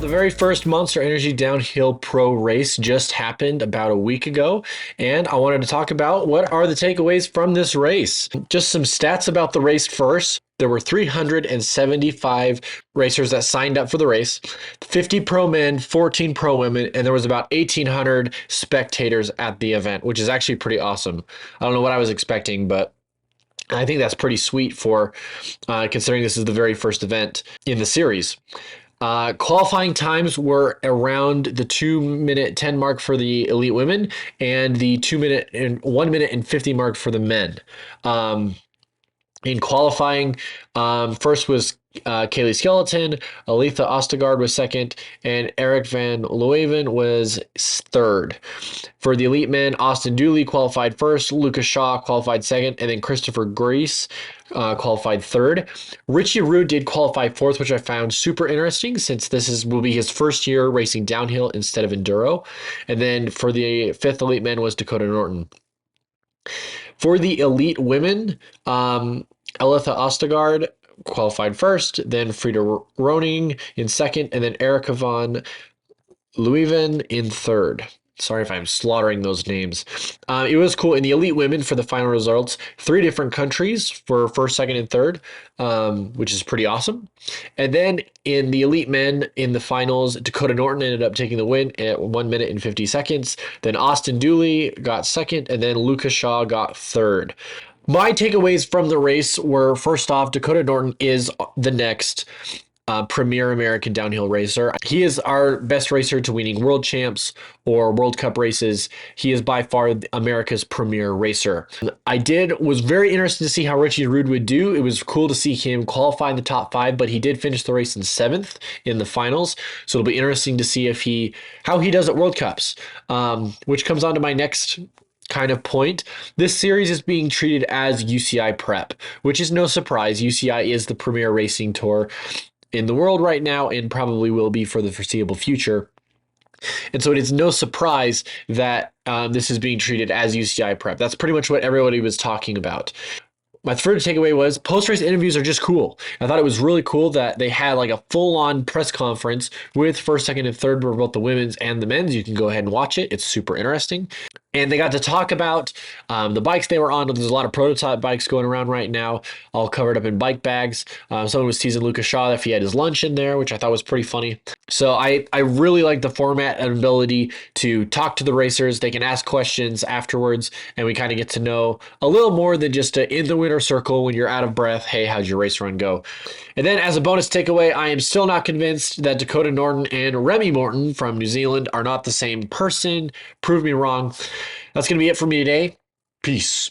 The very first Monster Energy Downhill Pro race just happened about a week ago, and I wanted to talk about what are the takeaways from this race. Just some stats about the race first. There were 375 racers that signed up for the race, 50 pro men, 14 pro women, and there was about 1,800 spectators at the event, which is actually pretty awesome. I don't know what I was expecting, but I think that's pretty sweet for considering this is the very first event in the series. Qualifying times were around the 2-minute 10 mark for the elite women and the 2-minute and 1 minute and 50 mark for the men. In qualifying, first was Kaylee Skeleton, Aletha Ostegard was second, and Eric Van Leeuwen was third. For the elite men, Austin Dooley qualified first, Lucas Shaw qualified second, and then Christopher Grease qualified third. Richie Rude did qualify fourth, which I found super interesting since will be his first year racing downhill instead of enduro. And then for the fifth elite men was Dakota Norton. For the elite women, Aletha Ostegard qualified first, then Frida Roning in second, and then Erica Von Leeuwen in third. Sorry if I'm slaughtering those names. It was cool. In the elite women for the final results, 3 different countries for first, second, and third, which is pretty awesome. And then in the elite men in the finals, Dakota Norton ended up taking the win at 1 minute and 50 seconds. Then Austin Dooley got second, and then Lucas Shaw got third. My takeaways from the race were, first off, Dakota Norton is the next premier American downhill racer. He is our best racer to winning world champs or World Cup races. He is by far America's premier racer. Was very interested to see how Richie Rude would do. It was cool to see him qualify in the top 5, but he did finish the race in 7th in the finals. So it'll be interesting to see how he does at World Cups, which comes on to my next kind of point. This series is being treated as UCI Prep, which is no surprise. UCI is the premier racing tour in the world right now and probably will be for the foreseeable future. And so it is no surprise that this is being treated as UCI Prep. That's pretty much what everybody was talking about. My third takeaway was post-race interviews are just cool. I thought it was really cool that they had like a full-on press conference with first, second, and third for both the women's and the men's. You can go ahead and watch it. It's super interesting. And they got to talk about the bikes they were on. There's a lot of prototype bikes going around right now, all covered up in bike bags. Someone was teasing Lucas Shaw if he had his lunch in there, which I thought was pretty funny. So I really like the format and ability to talk to the racers. They can ask questions afterwards, and we kind of get to know a little more than just in the winner circle when you're out of breath. Hey, how'd your race run go? And then as a bonus takeaway, I am still not convinced that Dakota Norton and Remy Morton from New Zealand are not the same person. Prove me wrong. That's going to be it for me today. Peace.